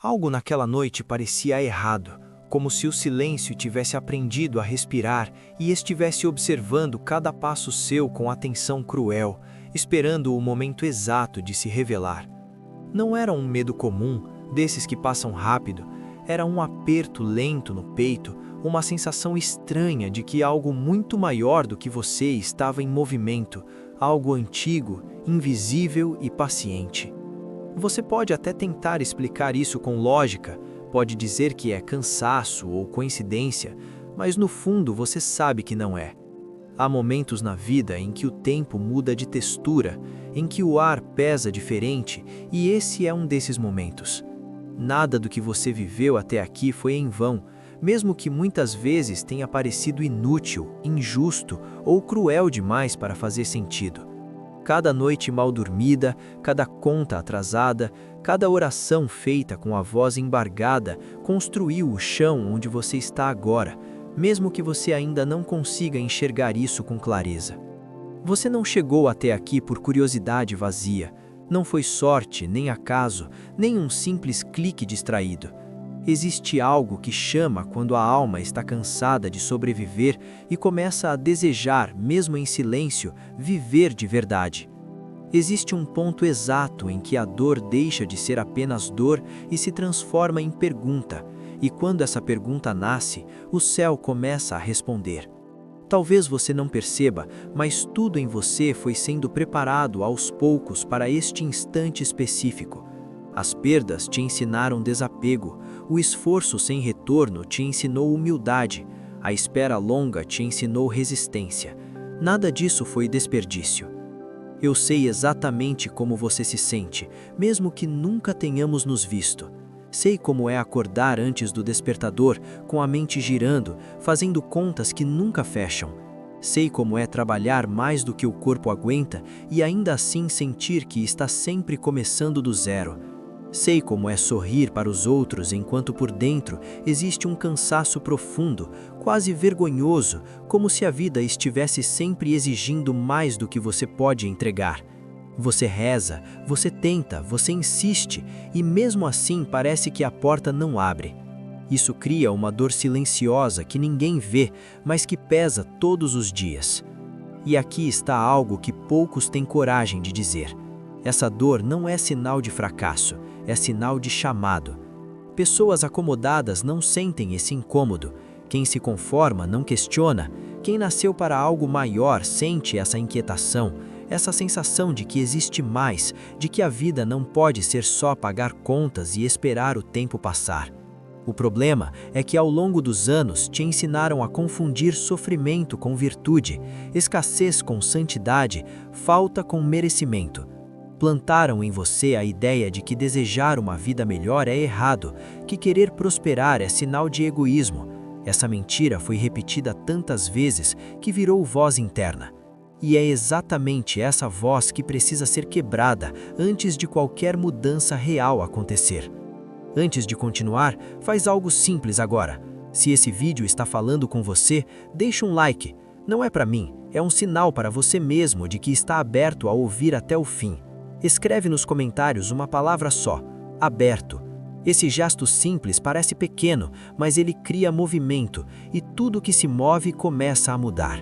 Algo naquela noite parecia errado, como se o silêncio tivesse aprendido a respirar e estivesse observando cada passo seu com atenção cruel, esperando o momento exato de se revelar. Não era um medo comum, desses que passam rápido, era um aperto lento no peito, uma sensação estranha de que algo muito maior do que você estava em movimento, algo antigo, invisível e paciente. Você pode até tentar explicar isso com lógica, pode dizer que é cansaço ou coincidência, mas no fundo você sabe que não é. Há momentos na vida em que o tempo muda de textura, em que o ar pesa diferente, e esse é um desses momentos. Nada do que você viveu até aqui foi em vão, mesmo que muitas vezes tenha parecido inútil, injusto ou cruel demais para fazer sentido. Cada noite mal dormida, cada conta atrasada, cada oração feita com a voz embargada construiu o chão onde você está agora, mesmo que você ainda não consiga enxergar isso com clareza. Você não chegou até aqui por curiosidade vazia, não foi sorte, nem acaso, nem um simples clique distraído. Existe algo que chama quando a alma está cansada de sobreviver e começa a desejar, mesmo em silêncio, viver de verdade. Existe um ponto exato em que a dor deixa de ser apenas dor e se transforma em pergunta, e quando essa pergunta nasce, o céu começa a responder. Talvez você não perceba, mas tudo em você foi sendo preparado aos poucos para este instante específico. As perdas te ensinaram desapego, o esforço sem retorno te ensinou humildade, a espera longa te ensinou resistência. Nada disso foi desperdício. Eu sei exatamente como você se sente, mesmo que nunca tenhamos nos visto. Sei como é acordar antes do despertador, com a mente girando, fazendo contas que nunca fecham. Sei como é trabalhar mais do que o corpo aguenta e ainda assim sentir que está sempre começando do zero. Sei como é sorrir para os outros enquanto por dentro existe um cansaço profundo, quase vergonhoso, como se a vida estivesse sempre exigindo mais do que você pode entregar. Você reza, você tenta, você insiste, e mesmo assim parece que a porta não abre. Isso cria uma dor silenciosa que ninguém vê, mas que pesa todos os dias. E aqui está algo que poucos têm coragem de dizer. Essa dor não é sinal de fracasso, é sinal de chamado. Pessoas acomodadas não sentem esse incômodo. Quem se conforma não questiona. Quem nasceu para algo maior sente essa inquietação, essa sensação de que existe mais, de que a vida não pode ser só pagar contas e esperar o tempo passar. O problema é que ao longo dos anos te ensinaram a confundir sofrimento com virtude, escassez com santidade, falta com merecimento. Plantaram em você a ideia de que desejar uma vida melhor é errado, que querer prosperar é sinal de egoísmo. Essa mentira foi repetida tantas vezes que virou voz interna. E é exatamente essa voz que precisa ser quebrada antes de qualquer mudança real acontecer. Antes de continuar, faz algo simples agora. Se esse vídeo está falando com você, deixa um like. Não é para mim, é um sinal para você mesmo de que está aberto a ouvir até o fim. Escreve nos comentários uma palavra só, aberto. Esse gesto simples parece pequeno, mas ele cria movimento e tudo que se move começa a mudar.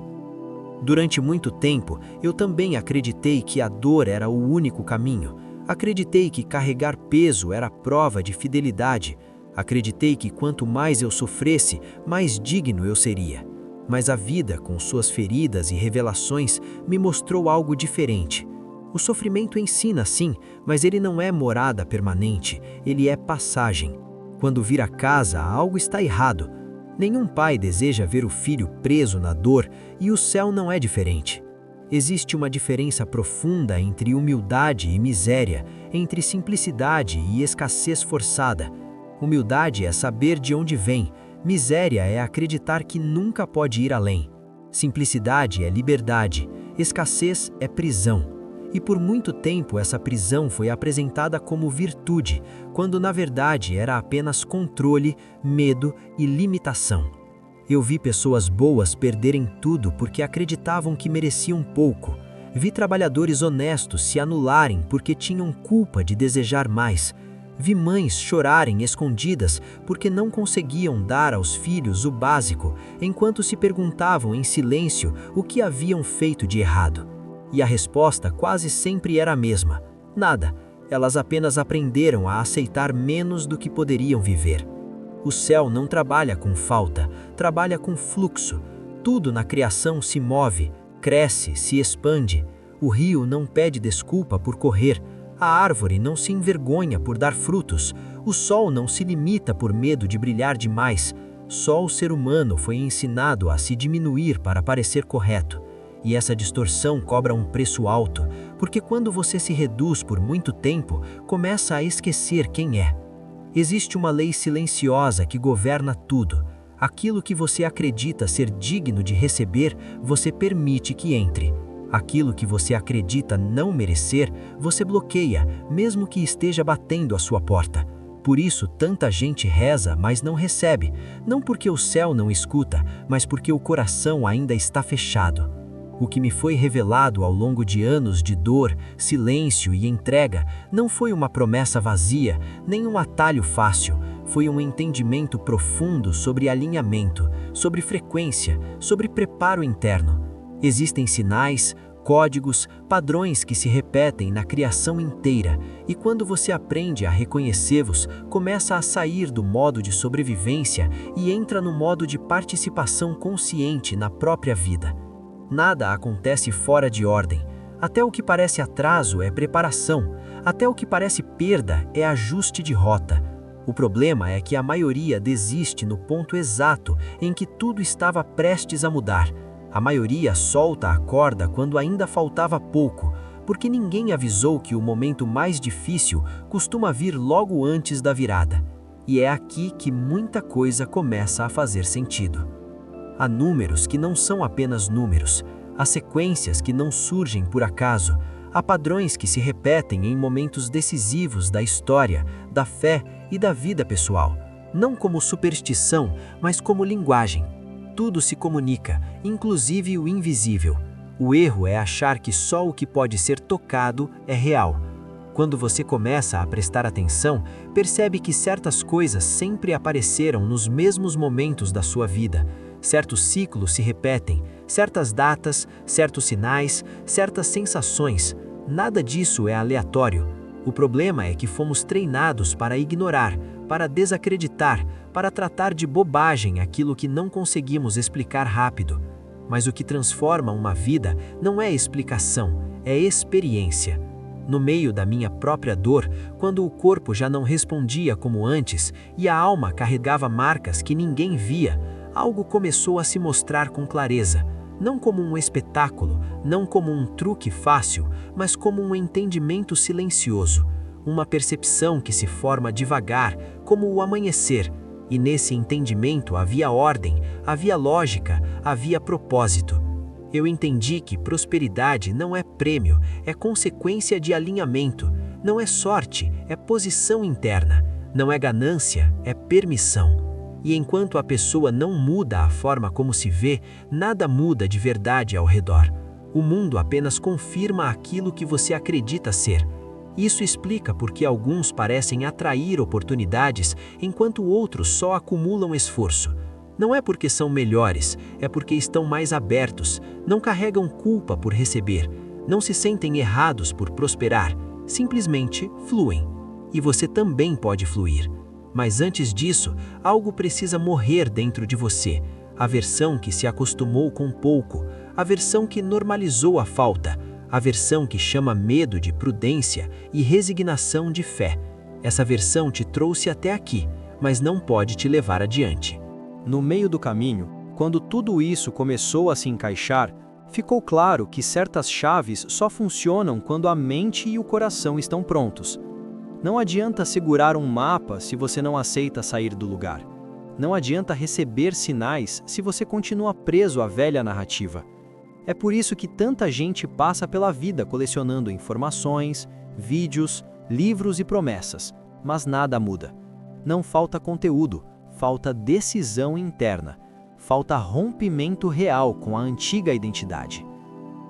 Durante muito tempo, eu também acreditei que a dor era o único caminho. Acreditei que carregar peso era prova de fidelidade. Acreditei que quanto mais eu sofresse, mais digno eu seria. Mas a vida, com suas feridas e revelações, me mostrou algo diferente. O sofrimento ensina sim, mas ele não é morada permanente, ele é passagem. Quando vir a casa, algo está errado. Nenhum pai deseja ver o filho preso na dor e o céu não é diferente. Existe uma diferença profunda entre humildade e miséria, entre simplicidade e escassez forçada. Humildade é saber de onde vem, miséria é acreditar que nunca pode ir além. Simplicidade é liberdade, escassez é prisão. E por muito tempo essa prisão foi apresentada como virtude, quando na verdade era apenas controle, medo e limitação. Eu vi pessoas boas perderem tudo porque acreditavam que mereciam pouco. Vi trabalhadores honestos se anularem porque tinham culpa de desejar mais. Vi mães chorarem escondidas porque não conseguiam dar aos filhos o básico, enquanto se perguntavam em silêncio o que haviam feito de errado. E a resposta quase sempre era a mesma: nada, elas apenas aprenderam a aceitar menos do que poderiam viver. O céu não trabalha com falta, trabalha com fluxo. Tudo na criação se move, cresce, se expande. O rio não pede desculpa por correr. A árvore não se envergonha por dar frutos. O sol não se limita por medo de brilhar demais. Só o ser humano foi ensinado a se diminuir para parecer correto. E essa distorção cobra um preço alto, porque quando você se reduz por muito tempo, começa a esquecer quem é. Existe uma lei silenciosa que governa tudo. Aquilo que você acredita ser digno de receber, você permite que entre. Aquilo que você acredita não merecer, você bloqueia, mesmo que esteja batendo à sua porta. Por isso, tanta gente reza, mas não recebe. Não porque o céu não escuta, mas porque o coração ainda está fechado. O que me foi revelado ao longo de anos de dor, silêncio e entrega não foi uma promessa vazia, nem um atalho fácil. Foi um entendimento profundo sobre alinhamento, sobre frequência, sobre preparo interno. Existem sinais, códigos, padrões que se repetem na criação inteira, e quando você aprende a reconhecê-los, começa a sair do modo de sobrevivência e entra no modo de participação consciente na própria vida. Nada acontece fora de ordem. Até o que parece atraso é preparação, até o que parece perda é ajuste de rota. O problema é que a maioria desiste no ponto exato em que tudo estava prestes a mudar. A maioria solta a corda quando ainda faltava pouco, porque ninguém avisou que o momento mais difícil costuma vir logo antes da virada. E é aqui que muita coisa começa a fazer sentido. Há números que não são apenas números, há sequências que não surgem por acaso, há padrões que se repetem em momentos decisivos da história, da fé e da vida pessoal, não como superstição, mas como linguagem. Tudo se comunica, inclusive o invisível. O erro é achar que só o que pode ser tocado é real. Quando você começa a prestar atenção, percebe que certas coisas sempre apareceram nos mesmos momentos da sua vida. Certos ciclos se repetem, certas datas, certos sinais, certas sensações. Nada disso é aleatório. O problema é que fomos treinados para ignorar, para desacreditar, para tratar de bobagem aquilo que não conseguimos explicar rápido. Mas o que transforma uma vida não é explicação, é experiência. No meio da minha própria dor, quando o corpo já não respondia como antes e a alma carregava marcas que ninguém via, algo começou a se mostrar com clareza, não como um espetáculo, não como um truque fácil, mas como um entendimento silencioso, uma percepção que se forma devagar, como o amanhecer. E nesse entendimento havia ordem, havia lógica, havia propósito. Eu entendi que prosperidade não é prêmio, é consequência de alinhamento. Não é sorte, é posição interna. Não é ganância, é permissão. E enquanto a pessoa não muda a forma como se vê, nada muda de verdade ao redor. O mundo apenas confirma aquilo que você acredita ser. Isso explica por que alguns parecem atrair oportunidades, enquanto outros só acumulam esforço. Não é porque são melhores, é porque estão mais abertos, não carregam culpa por receber, não se sentem errados por prosperar, simplesmente fluem. E você também pode fluir. Mas antes disso, algo precisa morrer dentro de você. A versão que se acostumou com pouco, a versão que normalizou a falta, a versão que chama medo de prudência e resignação de fé. Essa versão te trouxe até aqui, mas não pode te levar adiante. No meio do caminho, quando tudo isso começou a se encaixar, ficou claro que certas chaves só funcionam quando a mente e o coração estão prontos. Não adianta segurar um mapa se você não aceita sair do lugar. Não adianta receber sinais se você continua preso à velha narrativa. É por isso que tanta gente passa pela vida colecionando informações, vídeos, livros e promessas, mas nada muda. Não falta conteúdo, falta decisão interna, falta rompimento real com a antiga identidade.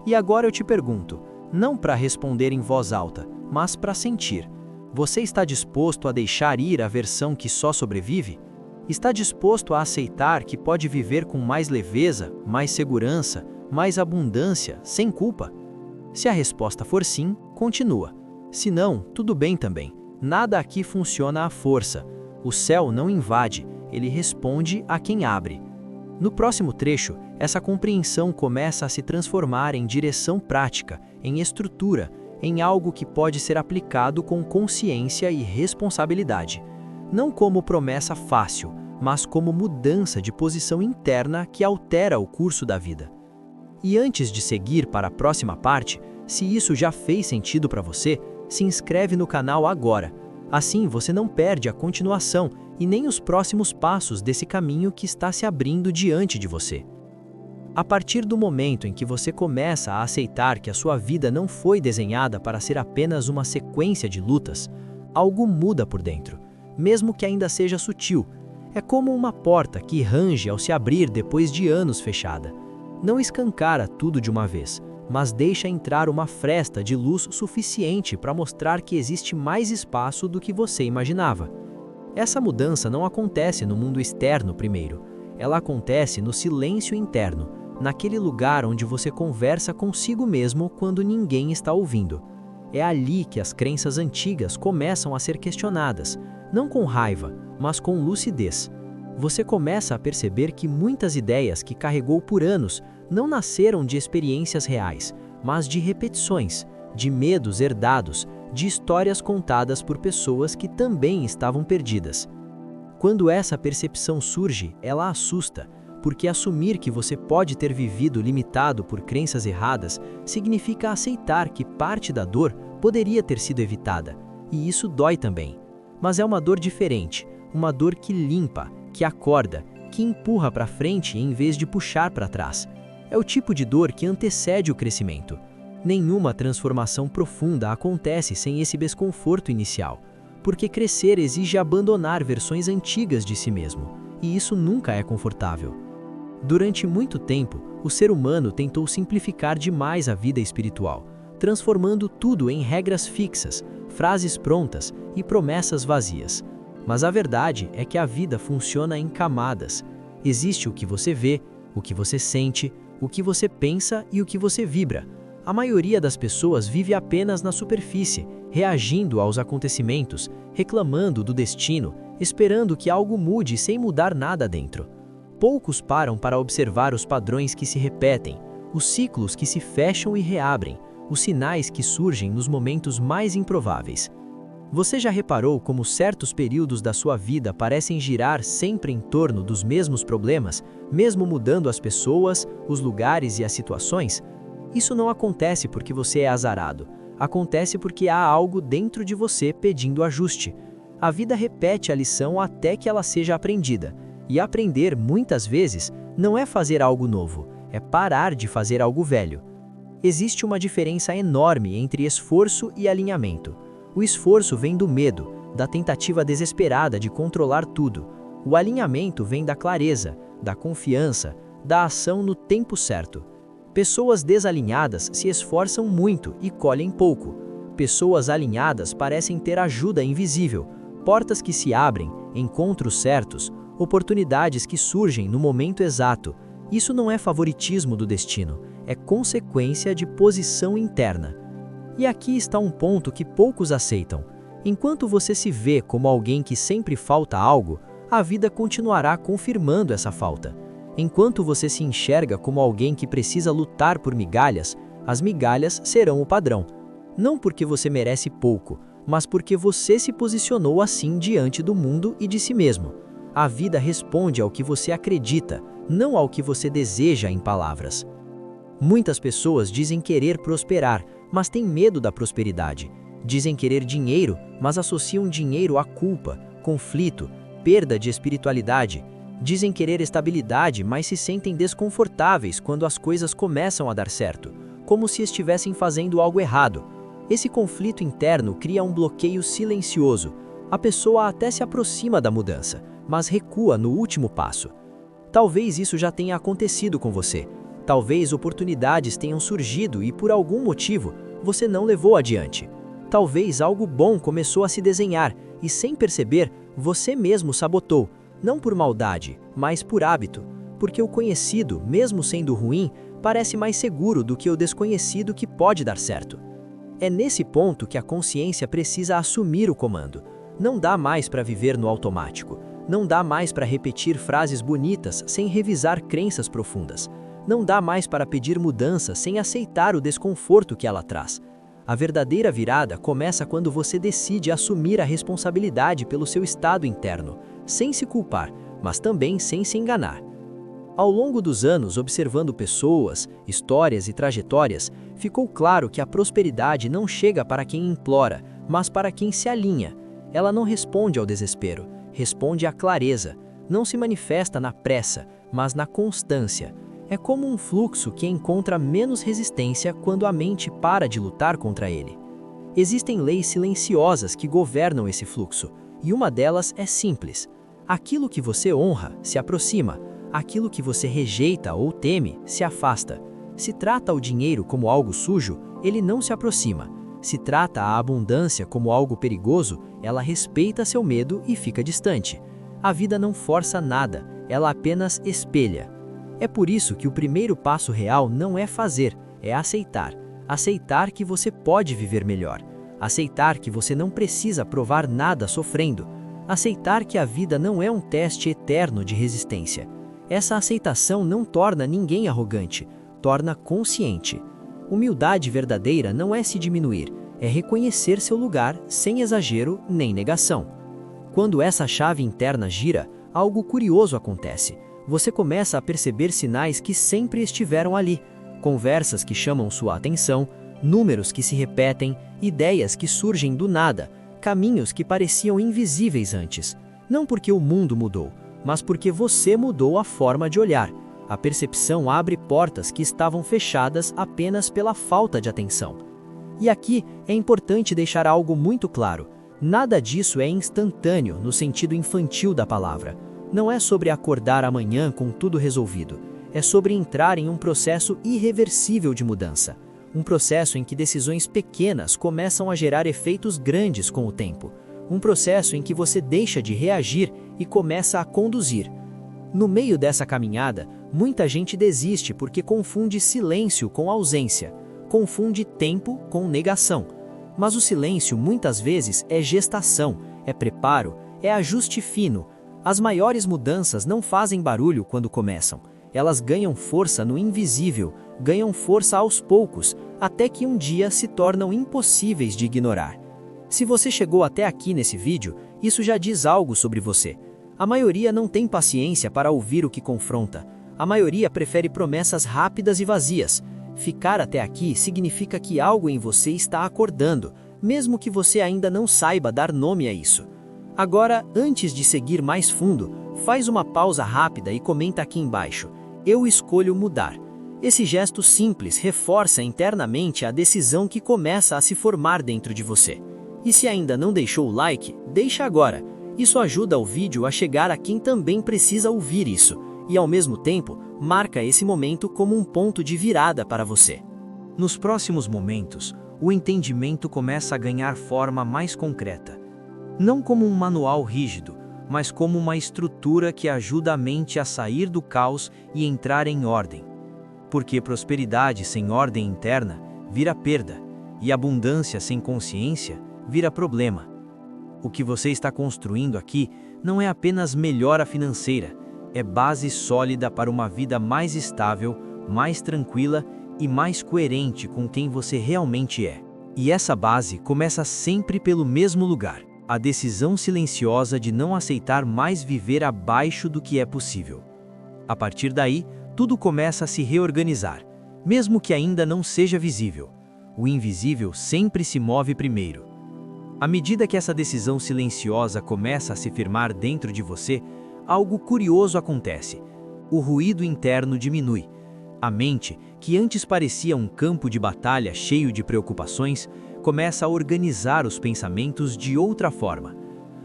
E agora eu te pergunto, não para responder em voz alta, mas para sentir. Você está disposto a deixar ir a versão que só sobrevive? Está disposto a aceitar que pode viver com mais leveza, mais segurança, mais abundância, sem culpa? Se a resposta for sim, continua. Se não, tudo bem também. Nada aqui funciona à força. O céu não invade, ele responde a quem abre. No próximo trecho, essa compreensão começa a se transformar em direção prática, em estrutura, em algo que pode ser aplicado com consciência e responsabilidade. Não como promessa fácil, mas como mudança de posição interna que altera o curso da vida. E antes de seguir para a próxima parte, se isso já fez sentido para você, se inscreve no canal agora. Assim você não perde a continuação e nem os próximos passos desse caminho que está se abrindo diante de você. A partir do momento em que você começa a aceitar que a sua vida não foi desenhada para ser apenas uma sequência de lutas, algo muda por dentro, mesmo que ainda seja sutil. É como uma porta que range ao se abrir depois de anos fechada. Não escancara tudo de uma vez, mas deixa entrar uma fresta de luz suficiente para mostrar que existe mais espaço do que você imaginava. Essa mudança não acontece no mundo externo primeiro. Ela acontece no silêncio interno, naquele lugar onde você conversa consigo mesmo quando ninguém está ouvindo. É ali que as crenças antigas começam a ser questionadas, não com raiva, mas com lucidez. Você começa a perceber que muitas ideias que carregou por anos não nasceram de experiências reais, mas de repetições, de medos herdados, de histórias contadas por pessoas que também estavam perdidas. Quando essa percepção surge, ela assusta, porque assumir que você pode ter vivido limitado por crenças erradas significa aceitar que parte da dor poderia ter sido evitada, e isso dói também. Mas é uma dor diferente, uma dor que limpa, que acorda, que empurra para frente em vez de puxar para trás. É o tipo de dor que antecede o crescimento. Nenhuma transformação profunda acontece sem esse desconforto inicial, porque crescer exige abandonar versões antigas de si mesmo, e isso nunca é confortável. Durante muito tempo, o ser humano tentou simplificar demais a vida espiritual, transformando tudo em regras fixas, frases prontas e promessas vazias. Mas a verdade é que a vida funciona em camadas. Existe o que você vê, o que você sente, o que você pensa e o que você vibra. A maioria das pessoas vive apenas na superfície, reagindo aos acontecimentos, reclamando do destino, esperando que algo mude sem mudar nada dentro. Poucos param para observar os padrões que se repetem, os ciclos que se fecham e reabrem, os sinais que surgem nos momentos mais improváveis. Você já reparou como certos períodos da sua vida parecem girar sempre em torno dos mesmos problemas, mesmo mudando as pessoas, os lugares e as situações? Isso não acontece porque você é azarado. Acontece porque há algo dentro de você pedindo ajuste. A vida repete a lição até que ela seja aprendida. E aprender, muitas vezes, não é fazer algo novo, é parar de fazer algo velho. Existe uma diferença enorme entre esforço e alinhamento. O esforço vem do medo, da tentativa desesperada de controlar tudo. O alinhamento vem da clareza, da confiança, da ação no tempo certo. Pessoas desalinhadas se esforçam muito e colhem pouco. Pessoas alinhadas parecem ter ajuda invisível, portas que se abrem, encontros certos, oportunidades que surgem no momento exato. Isso não é favoritismo do destino, é consequência de posição interna. E aqui está um ponto que poucos aceitam. Enquanto você se vê como alguém que sempre falta algo, a vida continuará confirmando essa falta. Enquanto você se enxerga como alguém que precisa lutar por migalhas, as migalhas serão o padrão. Não porque você merece pouco, mas porque você se posicionou assim diante do mundo e de si mesmo. A vida responde ao que você acredita, não ao que você deseja em palavras. Muitas pessoas dizem querer prosperar, mas têm medo da prosperidade. Dizem querer dinheiro, mas associam dinheiro à culpa, conflito, perda de espiritualidade. Dizem querer estabilidade, mas se sentem desconfortáveis quando as coisas começam a dar certo, como se estivessem fazendo algo errado. Esse conflito interno cria um bloqueio silencioso. A pessoa até se aproxima da mudança, mas recua no último passo. Talvez isso já tenha acontecido com você. Talvez oportunidades tenham surgido e, por algum motivo, você não levou adiante. Talvez algo bom começou a se desenhar e, sem perceber, você mesmo sabotou, não por maldade, mas por hábito, porque o conhecido, mesmo sendo ruim, parece mais seguro do que o desconhecido que pode dar certo. É nesse ponto que a consciência precisa assumir o comando. Não dá mais para viver no automático. Não dá mais para repetir frases bonitas sem revisar crenças profundas. Não dá mais para pedir mudança sem aceitar o desconforto que ela traz. A verdadeira virada começa quando você decide assumir a responsabilidade pelo seu estado interno, sem se culpar, mas também sem se enganar. Ao longo dos anos, observando pessoas, histórias e trajetórias, ficou claro que a prosperidade não chega para quem implora, mas para quem se alinha. Ela não responde ao desespero, responde à clareza. Não se manifesta na pressa, mas na constância. É como um fluxo que encontra menos resistência quando a mente para de lutar contra ele. Existem leis silenciosas que governam esse fluxo, e uma delas é simples. Aquilo que você honra se aproxima, aquilo que você rejeita ou teme se afasta. Se trata o dinheiro como algo sujo, ele não se aproxima. Se trata a abundância como algo perigoso, ela respeita seu medo e fica distante. A vida não força nada, ela apenas espelha. É por isso que o primeiro passo real não é fazer, é aceitar. Aceitar que você pode viver melhor. Aceitar que você não precisa provar nada sofrendo. Aceitar que a vida não é um teste eterno de resistência. Essa aceitação não torna ninguém arrogante, torna consciente. Humildade verdadeira não é se diminuir, é reconhecer seu lugar sem exagero nem negação. Quando essa chave interna gira, algo curioso acontece. Você começa a perceber sinais que sempre estiveram ali, conversas que chamam sua atenção, números que se repetem, ideias que surgem do nada, caminhos que pareciam invisíveis antes. Não porque o mundo mudou, mas porque você mudou a forma de olhar. A percepção abre portas que estavam fechadas apenas pela falta de atenção. E aqui é importante deixar algo muito claro. Nada disso é instantâneo no sentido infantil da palavra. Não é sobre acordar amanhã com tudo resolvido. É sobre entrar em um processo irreversível de mudança. Um processo em que decisões pequenas começam a gerar efeitos grandes com o tempo. Um processo em que você deixa de reagir e começa a conduzir. No meio dessa caminhada, muita gente desiste porque confunde silêncio com ausência, confunde tempo com negação. Mas o silêncio muitas vezes é gestação, é preparo, é ajuste fino. As maiores mudanças não fazem barulho quando começam. Elas ganham força no invisível, ganham força aos poucos, até que um dia se tornam impossíveis de ignorar. Se você chegou até aqui nesse vídeo, isso já diz algo sobre você. A maioria não tem paciência para ouvir o que confronta. A maioria prefere promessas rápidas e vazias. Ficar até aqui significa que algo em você está acordando, mesmo que você ainda não saiba dar nome a isso. Agora, antes de seguir mais fundo, faz uma pausa rápida e comenta aqui embaixo: eu escolho mudar. Esse gesto simples reforça internamente a decisão que começa a se formar dentro de você. E se ainda não deixou o like, deixa agora. Isso ajuda o vídeo a chegar a quem também precisa ouvir isso, e ao mesmo tempo, marca esse momento como um ponto de virada para você. Nos próximos momentos, o entendimento começa a ganhar forma mais concreta. Não como um manual rígido, mas como uma estrutura que ajuda a mente a sair do caos e entrar em ordem. Porque prosperidade sem ordem interna vira perda, e abundância sem consciência vira problema. O que você está construindo aqui não é apenas melhora financeira, é base sólida para uma vida mais estável, mais tranquila e mais coerente com quem você realmente é. E essa base começa sempre pelo mesmo lugar: a decisão silenciosa de não aceitar mais viver abaixo do que é possível. A partir daí, tudo começa a se reorganizar, mesmo que ainda não seja visível. O invisível sempre se move primeiro. À medida que essa decisão silenciosa começa a se firmar dentro de você, algo curioso acontece. O ruído interno diminui. A mente, que antes parecia um campo de batalha cheio de preocupações, começa a organizar os pensamentos de outra forma.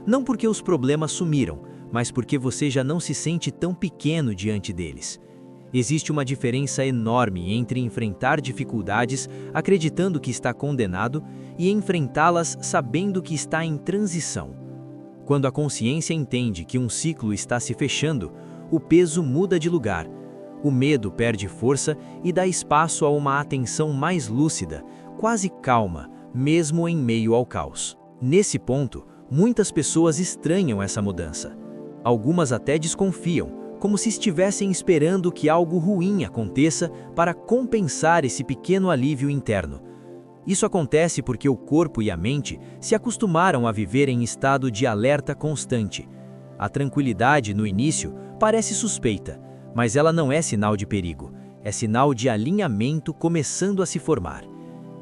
Não porque os problemas sumiram, mas porque você já não se sente tão pequeno diante deles. Existe uma diferença enorme entre enfrentar dificuldades acreditando que está condenado e enfrentá-las sabendo que está em transição. Quando a consciência entende que um ciclo está se fechando, o peso muda de lugar, o medo perde força e dá espaço a uma atenção mais lúcida, quase calma, mesmo em meio ao caos. Nesse ponto, muitas pessoas estranham essa mudança. Algumas até desconfiam, como se estivessem esperando que algo ruim aconteça para compensar esse pequeno alívio interno. Isso acontece porque o corpo e a mente se acostumaram a viver em estado de alerta constante. A tranquilidade, no início, parece suspeita, mas ela não é sinal de perigo, é sinal de alinhamento começando a se formar.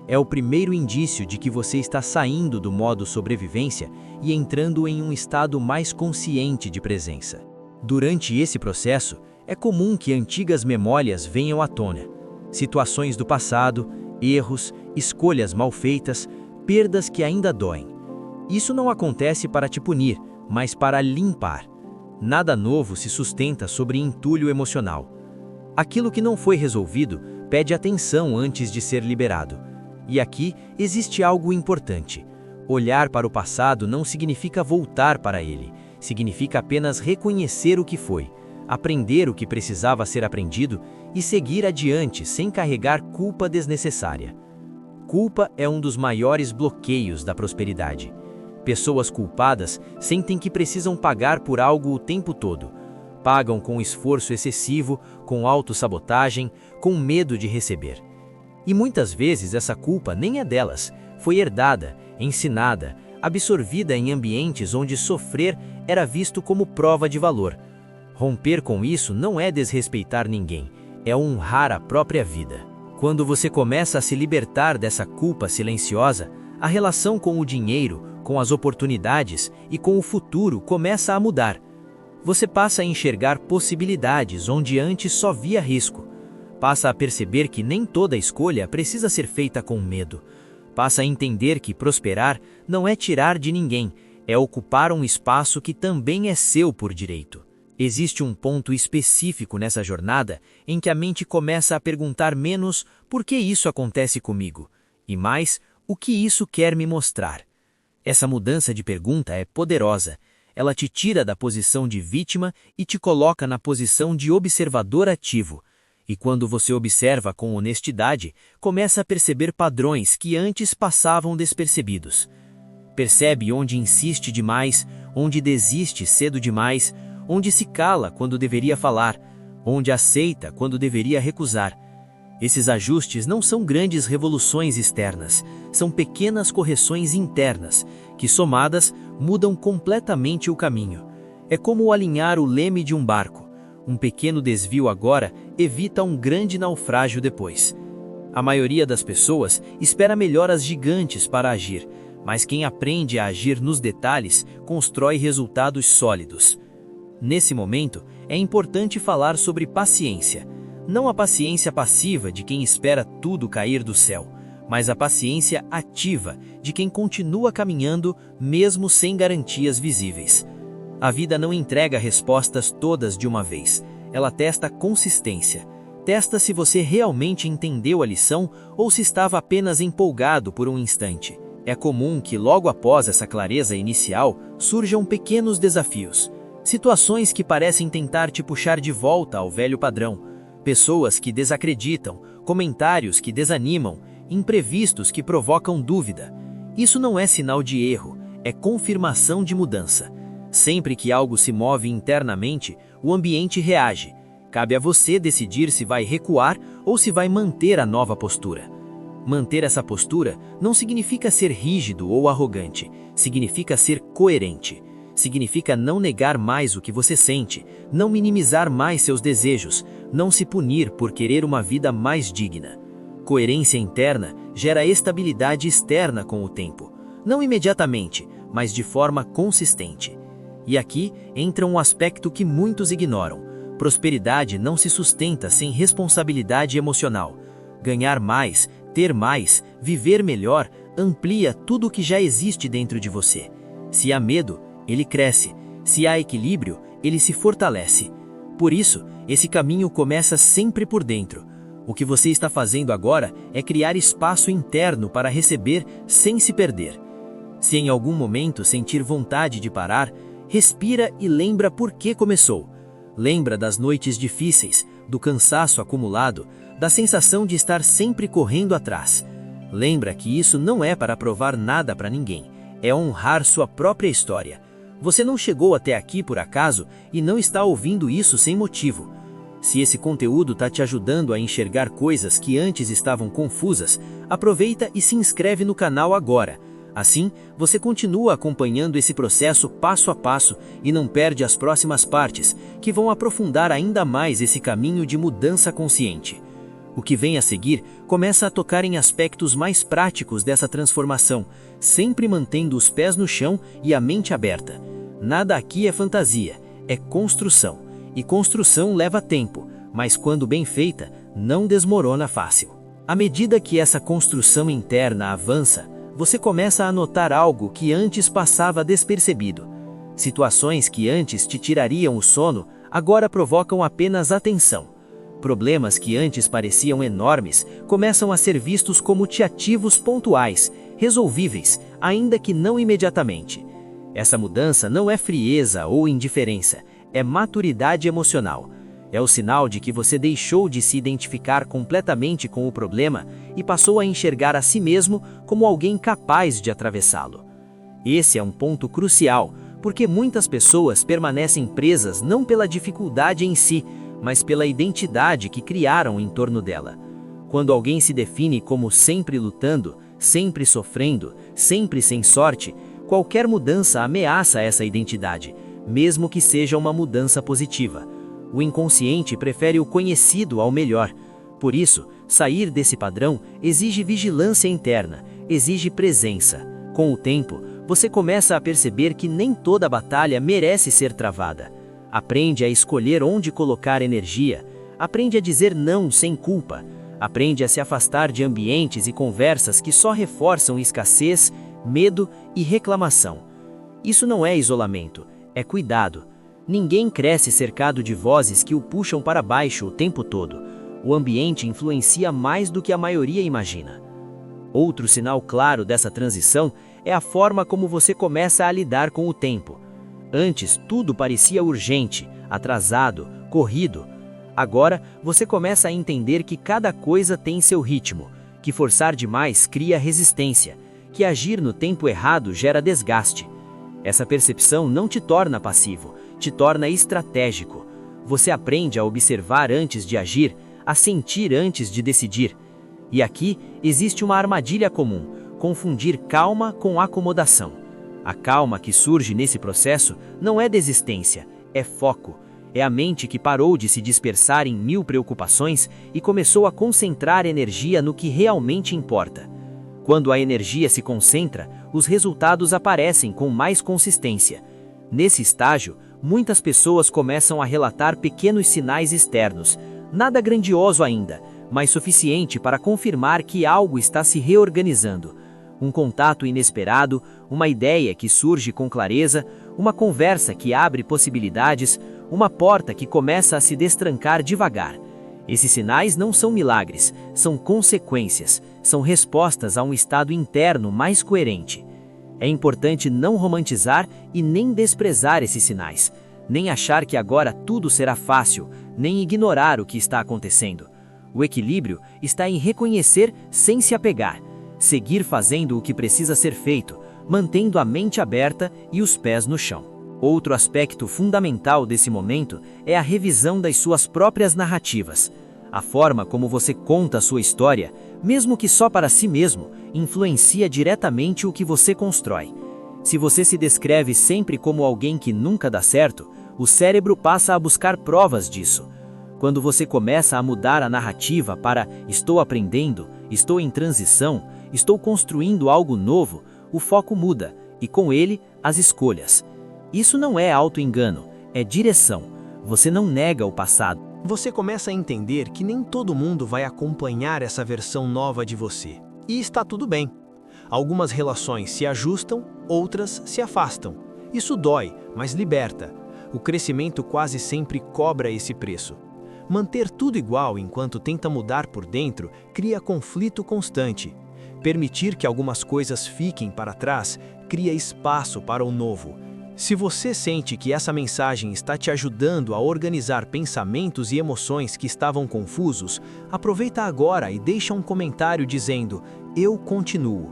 É o primeiro indício de que você está saindo do modo sobrevivência e entrando em um estado mais consciente de presença. Durante esse processo, é comum que antigas memórias venham à tona. Situações do passado, erros, escolhas mal feitas, perdas que ainda doem. Isso não acontece para te punir, mas para limpar. Nada novo se sustenta sobre entulho emocional. Aquilo que não foi resolvido pede atenção antes de ser liberado. E aqui existe algo importante. Olhar para o passado não significa voltar para ele. Significa apenas reconhecer o que foi, aprender o que precisava ser aprendido e seguir adiante sem carregar culpa desnecessária. Culpa é um dos maiores bloqueios da prosperidade. Pessoas culpadas sentem que precisam pagar por algo o tempo todo. Pagam com esforço excessivo, com autossabotagem, com medo de receber. E muitas vezes essa culpa nem é delas, foi herdada, ensinada, absorvida em ambientes onde sofrer era visto como prova de valor. Romper com isso não é desrespeitar ninguém, é honrar a própria vida. Quando você começa a se libertar dessa culpa silenciosa, a relação com o dinheiro, com as oportunidades e com o futuro começa a mudar. Você passa a enxergar possibilidades onde antes só via risco. Passa a perceber que nem toda escolha precisa ser feita com medo. Passa a entender que prosperar não é tirar de ninguém, é ocupar um espaço que também é seu por direito. Existe um ponto específico nessa jornada em que a mente começa a perguntar menos por que isso acontece comigo, e mais o que isso quer me mostrar. Essa mudança de pergunta é poderosa. Ela te tira da posição de vítima e te coloca na posição de observador ativo. E quando você observa com honestidade, começa a perceber padrões que antes passavam despercebidos. Percebe onde insiste demais, onde desiste cedo demais, onde se cala quando deveria falar, onde aceita quando deveria recusar. Esses ajustes não são grandes revoluções externas, são pequenas correções internas, que somadas mudam completamente o caminho. É como alinhar o leme de um barco. Um pequeno desvio agora evita um grande naufrágio depois. A maioria das pessoas espera melhoras gigantes para agir, mas quem aprende a agir nos detalhes constrói resultados sólidos. Nesse momento, é importante falar sobre paciência. Não a paciência passiva de quem espera tudo cair do céu, mas a paciência ativa de quem continua caminhando mesmo sem garantias visíveis. A vida não entrega respostas todas de uma vez. Ela testa consistência. Testa se você realmente entendeu a lição ou se estava apenas empolgado por um instante. É comum que logo após essa clareza inicial surjam pequenos desafios. Situações que parecem tentar te puxar de volta ao velho padrão. Pessoas que desacreditam, comentários que desanimam, imprevistos que provocam dúvida. Isso não é sinal de erro, é confirmação de mudança. Sempre que algo se move internamente, o ambiente reage. Cabe a você decidir se vai recuar ou se vai manter a nova postura. Manter essa postura não significa ser rígido ou arrogante, significa ser coerente. Significa não negar mais o que você sente, não minimizar mais seus desejos, não se punir por querer uma vida mais digna. Coerência interna gera estabilidade externa com o tempo. Não imediatamente, mas de forma consistente. E aqui entra um aspecto que muitos ignoram. Prosperidade não se sustenta sem responsabilidade emocional. Ganhar mais, ter mais, viver melhor, amplia tudo o que já existe dentro de você. Se há medo, ele cresce. Se há equilíbrio, ele se fortalece. Por isso, Esse caminho começa sempre por dentro. O que você está fazendo agora é criar espaço interno para receber sem se perder. Se em algum momento sentir vontade de parar, respira e lembra por que começou. Lembra das noites difíceis, do cansaço acumulado, da sensação de estar sempre correndo atrás. Lembra que isso não é para provar nada para ninguém, é honrar sua própria história. Você não chegou até aqui por acaso e não está ouvindo isso sem motivo. Se esse conteúdo está te ajudando a enxergar coisas que antes estavam confusas, aproveita e se inscreve no canal agora. Assim, você continua acompanhando esse processo passo a passo e não perde as próximas partes, que vão aprofundar ainda mais esse caminho de mudança consciente. O que vem a seguir começa a tocar em aspectos mais práticos dessa transformação, sempre mantendo os pés no chão e a mente aberta. Nada aqui é fantasia, é construção. E construção leva tempo, mas quando bem feita, não desmorona fácil. À medida que essa construção interna avança, você começa a notar algo que antes passava despercebido. Situações que antes te tirariam o sono, agora provocam apenas atenção. Problemas que antes pareciam enormes, começam a ser vistos como ativos pontuais, resolvíveis, ainda que não imediatamente. Essa mudança não é frieza ou indiferença, é maturidade emocional. É o sinal de que você deixou de se identificar completamente com o problema e passou a enxergar a si mesmo como alguém capaz de atravessá-lo. Esse é um ponto crucial, porque muitas pessoas permanecem presas não pela dificuldade em si, mas pela identidade que criaram em torno dela. Quando alguém se define como sempre lutando, sempre sofrendo, sempre sem sorte, qualquer mudança ameaça essa identidade, mesmo que seja uma mudança positiva. O inconsciente prefere o conhecido ao melhor. Por isso, sair desse padrão exige vigilância interna, exige presença. Com o tempo, você começa a perceber que nem toda batalha merece ser travada. Aprende a escolher onde colocar energia, aprende a dizer não sem culpa, aprende a se afastar de ambientes e conversas que só reforçam escassez, medo e reclamação. Isso não é isolamento, é cuidado. Ninguém cresce cercado de vozes que o puxam para baixo o tempo todo. O ambiente influencia mais do que a maioria imagina. Outro sinal claro dessa transição é a forma como você começa a lidar com o tempo. Antes, tudo parecia urgente, atrasado, corrido. Agora, você começa a entender que cada coisa tem seu ritmo, que forçar demais cria resistência, que agir no tempo errado gera desgaste. Essa percepção não te torna passivo, te torna estratégico. Você aprende a observar antes de agir, a sentir antes de decidir. E aqui existe uma armadilha comum: confundir calma com acomodação. A calma que surge nesse processo não é desistência, é foco. É a mente que parou de se dispersar em 1000 preocupações e começou a concentrar energia no que realmente importa. Quando a energia se concentra, os resultados aparecem com mais consistência. Nesse estágio, muitas pessoas começam a relatar pequenos sinais externos, nada grandioso ainda, mas suficiente para confirmar que algo está se reorganizando. Um contato inesperado, uma ideia que surge com clareza, uma conversa que abre possibilidades, uma porta que começa a se destrancar devagar. Esses sinais não são milagres, são consequências, são respostas a um estado interno mais coerente. É importante não romantizar e nem desprezar esses sinais, nem achar que agora tudo será fácil, nem ignorar o que está acontecendo. O equilíbrio está em reconhecer sem se apegar, seguir fazendo o que precisa ser feito, mantendo a mente aberta e os pés no chão. Outro aspecto fundamental desse momento é a revisão das suas próprias narrativas. A forma como você conta a sua história, mesmo que só para si mesmo, influencia diretamente o que você constrói. Se você se descreve sempre como alguém que nunca dá certo, o cérebro passa a buscar provas disso. Quando você começa a mudar a narrativa para "estou aprendendo", "estou em transição", "estou construindo algo novo", o foco muda, e com ele, as escolhas. Isso não é auto-engano, é direção. Você não nega o passado. Você começa a entender que nem todo mundo vai acompanhar essa versão nova de você. E está tudo bem. Algumas relações se ajustam, outras se afastam. Isso dói, mas liberta. O crescimento quase sempre cobra esse preço. Manter tudo igual enquanto tenta mudar por dentro cria conflito constante. Permitir que algumas coisas fiquem para trás cria espaço para o novo. Se você sente que essa mensagem está te ajudando a organizar pensamentos e emoções que estavam confusos, aproveita agora e deixa um comentário dizendo: "Eu continuo".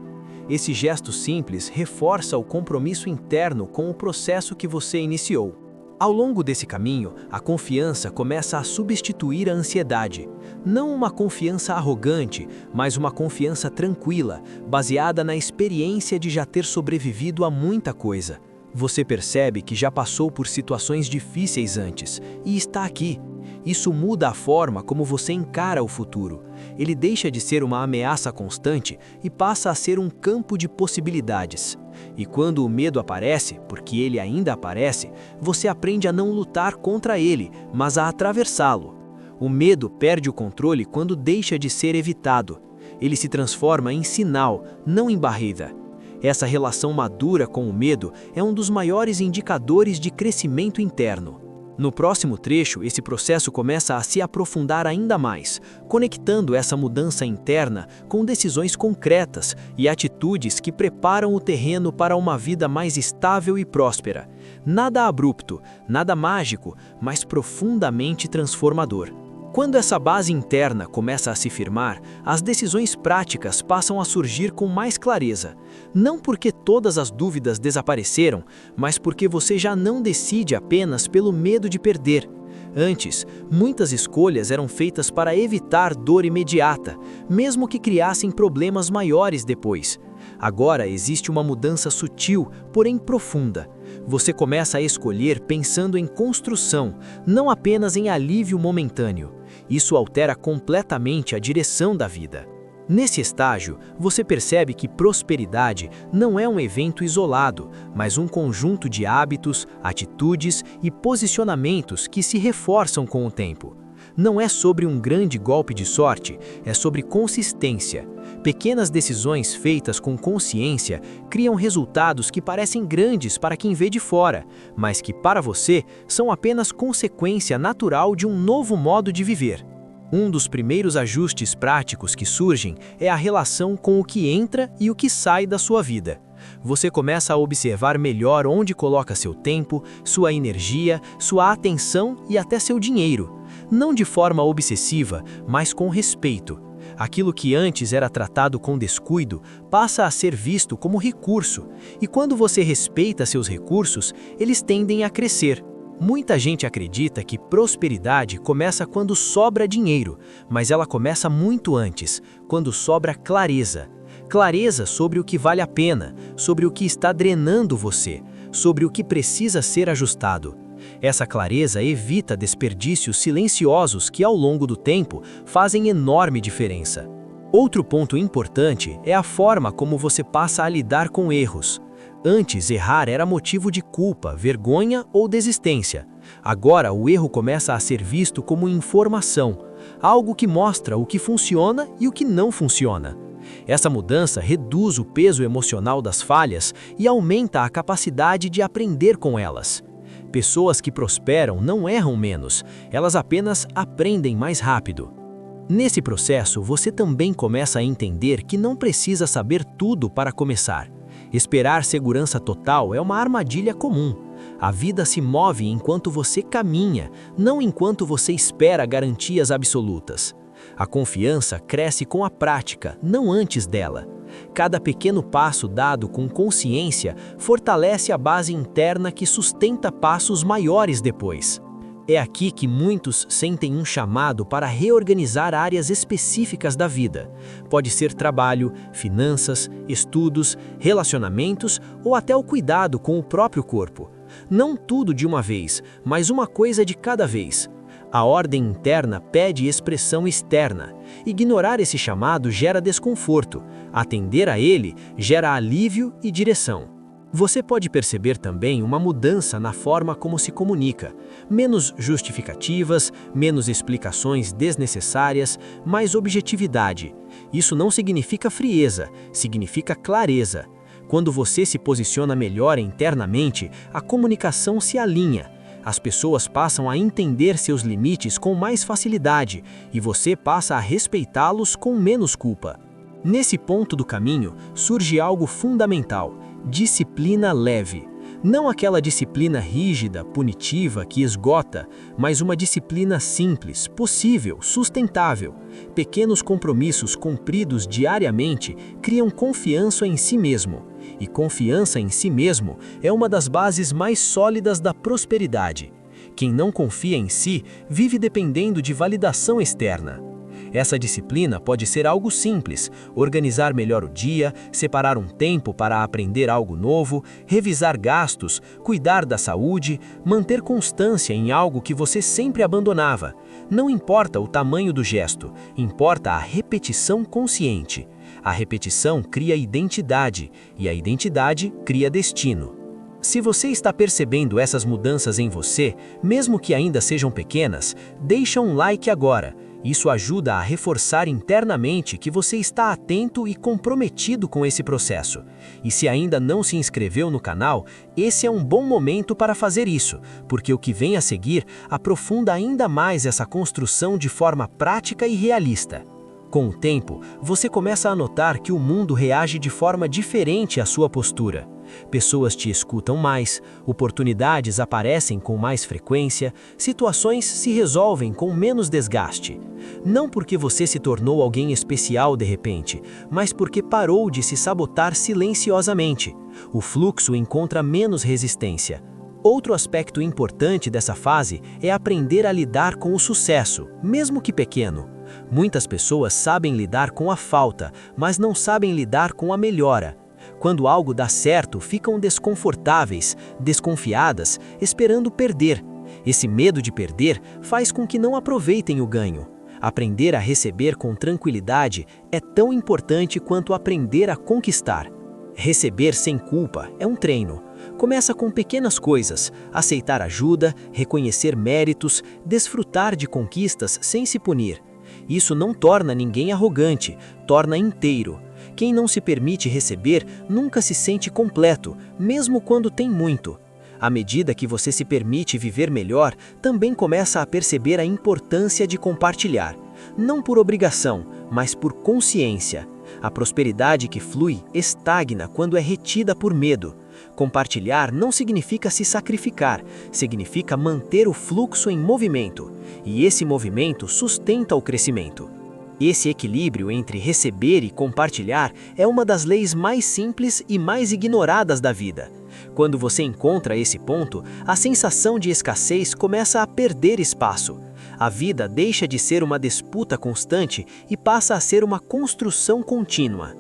Esse gesto simples reforça o compromisso interno com o processo que você iniciou. Ao longo desse caminho, a confiança começa a substituir a ansiedade. Não uma confiança arrogante, mas uma confiança tranquila, baseada na experiência de já ter sobrevivido a muita coisa. Você percebe que já passou por situações difíceis antes e está aqui. Isso muda a forma como você encara o futuro. Ele deixa de ser uma ameaça constante e passa a ser um campo de possibilidades. E quando o medo aparece, porque ele ainda aparece, você aprende a não lutar contra ele, mas a atravessá-lo. O medo perde o controle quando deixa de ser evitado. Ele se transforma em sinal, não em barreira. Essa relação madura com o medo é um dos maiores indicadores de crescimento interno. No próximo trecho, esse processo começa a se aprofundar ainda mais, conectando essa mudança interna com decisões concretas e atitudes que preparam o terreno para uma vida mais estável e próspera. Nada abrupto, nada mágico, mas profundamente transformador. Quando essa base interna começa a se firmar, as decisões práticas passam a surgir com mais clareza. Não porque todas as dúvidas desapareceram, mas porque você já não decide apenas pelo medo de perder. Antes, muitas escolhas eram feitas para evitar dor imediata, mesmo que criassem problemas maiores depois. Agora existe uma mudança sutil, porém profunda. Você começa a escolher pensando em construção, não apenas em alívio momentâneo. Isso altera completamente a direção da vida. Nesse estágio, você percebe que prosperidade não é um evento isolado, mas um conjunto de hábitos, atitudes e posicionamentos que se reforçam com o tempo. Não é sobre um grande golpe de sorte, é sobre consistência. Pequenas decisões feitas com consciência criam resultados que parecem grandes para quem vê de fora, mas que para você são apenas consequência natural de um novo modo de viver. Um dos primeiros ajustes práticos que surgem é a relação com o que entra e o que sai da sua vida. Você começa a observar melhor onde coloca seu tempo, sua energia, sua atenção e até seu dinheiro. Não de forma obsessiva, mas com respeito. Aquilo que antes era tratado com descuido passa a ser visto como recurso, e quando você respeita seus recursos, eles tendem a crescer. Muita gente acredita que prosperidade começa quando sobra dinheiro, mas ela começa muito antes, quando sobra clareza. Clareza sobre o que vale a pena, sobre o que está drenando você, sobre o que precisa ser ajustado. Essa clareza evita desperdícios silenciosos que, ao longo do tempo, fazem enorme diferença. Outro ponto importante é a forma como você passa a lidar com erros. Antes, errar era motivo de culpa, vergonha ou desistência. Agora, o erro começa a ser visto como informação, algo que mostra o que funciona e o que não funciona. Essa mudança reduz o peso emocional das falhas e aumenta a capacidade de aprender com elas. Pessoas que prosperam não erram menos, elas apenas aprendem mais rápido. Nesse processo, você também começa a entender que não precisa saber tudo para começar. Esperar segurança total é uma armadilha comum. A vida se move enquanto você caminha, não enquanto você espera garantias absolutas. A confiança cresce com a prática, não antes dela. Cada pequeno passo dado com consciência fortalece a base interna que sustenta passos maiores depois. É aqui que muitos sentem um chamado para reorganizar áreas específicas da vida. Pode ser trabalho, finanças, estudos, relacionamentos ou até o cuidado com o próprio corpo. Não tudo de uma vez, mas uma coisa de cada vez. A ordem interna pede expressão externa. Ignorar esse chamado gera desconforto. Atender a ele gera alívio e direção. Você pode perceber também uma mudança na forma como se comunica. Menos justificativas, menos explicações desnecessárias, mais objetividade. Isso não significa frieza, significa clareza. Quando você se posiciona melhor internamente, a comunicação se alinha. As pessoas passam a entender seus limites com mais facilidade e você passa a respeitá-los com menos culpa. Nesse ponto do caminho, surge algo fundamental: disciplina leve. Não aquela disciplina rígida, punitiva, que esgota, mas uma disciplina simples, possível, sustentável. Pequenos compromissos cumpridos diariamente criam confiança em si mesmo. E confiança em si mesmo é uma das bases mais sólidas da prosperidade. Quem não confia em si vive dependendo de validação externa. Essa disciplina pode ser algo simples: organizar melhor o dia, separar um tempo para aprender algo novo, revisar gastos, cuidar da saúde, manter constância em algo que você sempre abandonava. Não importa o tamanho do gesto, importa a repetição consciente. A repetição cria identidade, e a identidade cria destino. Se você está percebendo essas mudanças em você, mesmo que ainda sejam pequenas, deixa um like agora. Isso ajuda a reforçar internamente que você está atento e comprometido com esse processo. E se ainda não se inscreveu no canal, esse é um bom momento para fazer isso, porque o que vem a seguir aprofunda ainda mais essa construção de forma prática e realista. Com o tempo, você começa a notar que o mundo reage de forma diferente à sua postura. Pessoas te escutam mais, oportunidades aparecem com mais frequência, situações se resolvem com menos desgaste. Não porque você se tornou alguém especial de repente, mas porque parou de se sabotar silenciosamente. O fluxo encontra menos resistência. Outro aspecto importante dessa fase é aprender a lidar com o sucesso, mesmo que pequeno. Muitas pessoas sabem lidar com a falta, mas não sabem lidar com a melhora. Quando algo dá certo, ficam desconfortáveis, desconfiadas, esperando perder. Esse medo de perder faz com que não aproveitem o ganho. Aprender a receber com tranquilidade é tão importante quanto aprender a conquistar. Receber sem culpa é um treino. Começa com pequenas coisas: aceitar ajuda, reconhecer méritos, desfrutar de conquistas sem se punir. Isso não torna ninguém arrogante, torna inteiro. Quem não se permite receber nunca se sente completo, mesmo quando tem muito. À medida que você se permite viver melhor, também começa a perceber a importância de compartilhar. Não por obrigação, mas por consciência. A prosperidade que flui estagna quando é retida por medo. Compartilhar não significa se sacrificar, significa manter o fluxo em movimento. E esse movimento sustenta o crescimento. Esse equilíbrio entre receber e compartilhar é uma das leis mais simples e mais ignoradas da vida. Quando você encontra esse ponto, a sensação de escassez começa a perder espaço. A vida deixa de ser uma disputa constante e passa a ser uma construção contínua.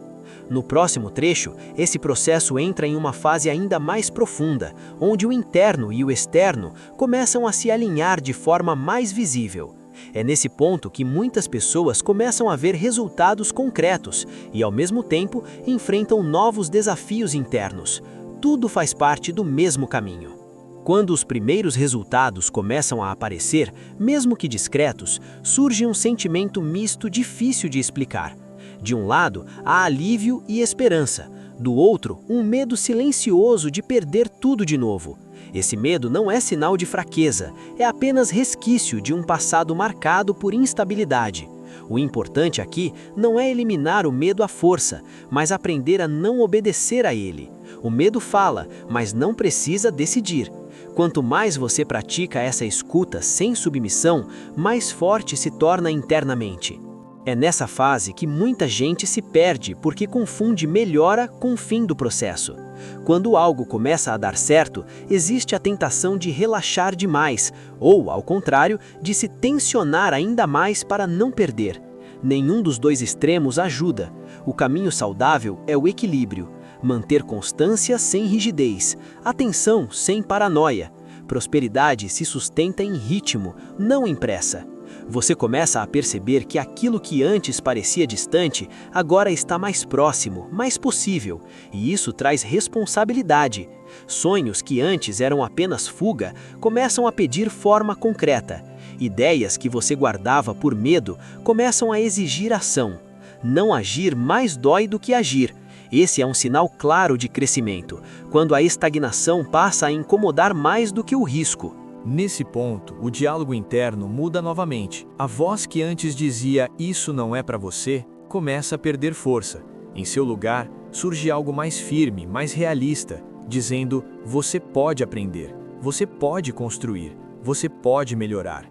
No próximo trecho, esse processo entra em uma fase ainda mais profunda, onde o interno e o externo começam a se alinhar de forma mais visível. É nesse ponto que muitas pessoas começam a ver resultados concretos e, ao mesmo tempo, enfrentam novos desafios internos. Tudo faz parte do mesmo caminho. Quando os primeiros resultados começam a aparecer, mesmo que discretos, surge um sentimento misto difícil de explicar. De um lado, há alívio e esperança. Do outro, um medo silencioso de perder tudo de novo. Esse medo não é sinal de fraqueza, é apenas resquício de um passado marcado por instabilidade. O importante aqui não é eliminar o medo à força, mas aprender a não obedecer a ele. O medo fala, mas não precisa decidir. Quanto mais você pratica essa escuta sem submissão, mais forte se torna internamente. É nessa fase que muita gente se perde porque confunde melhora com o fim do processo. Quando algo começa a dar certo, existe a tentação de relaxar demais, ou, ao contrário, de se tensionar ainda mais para não perder. Nenhum dos dois extremos ajuda. O caminho saudável é o equilíbrio. Manter constância sem rigidez, atenção sem paranoia. Prosperidade se sustenta em ritmo, não em pressa. Você começa a perceber que aquilo que antes parecia distante, agora está mais próximo, mais possível, e isso traz responsabilidade. Sonhos que antes eram apenas fuga, começam a pedir forma concreta. Ideias que você guardava por medo, começam a exigir ação. Não agir mais dói do que agir. Esse é um sinal claro de crescimento, quando a estagnação passa a incomodar mais do que o risco. Nesse ponto, o diálogo interno muda novamente. A voz que antes dizia "isso não é para você" começa a perder força. Em seu lugar, surge algo mais firme, mais realista, dizendo: você pode aprender, você pode construir, você pode melhorar.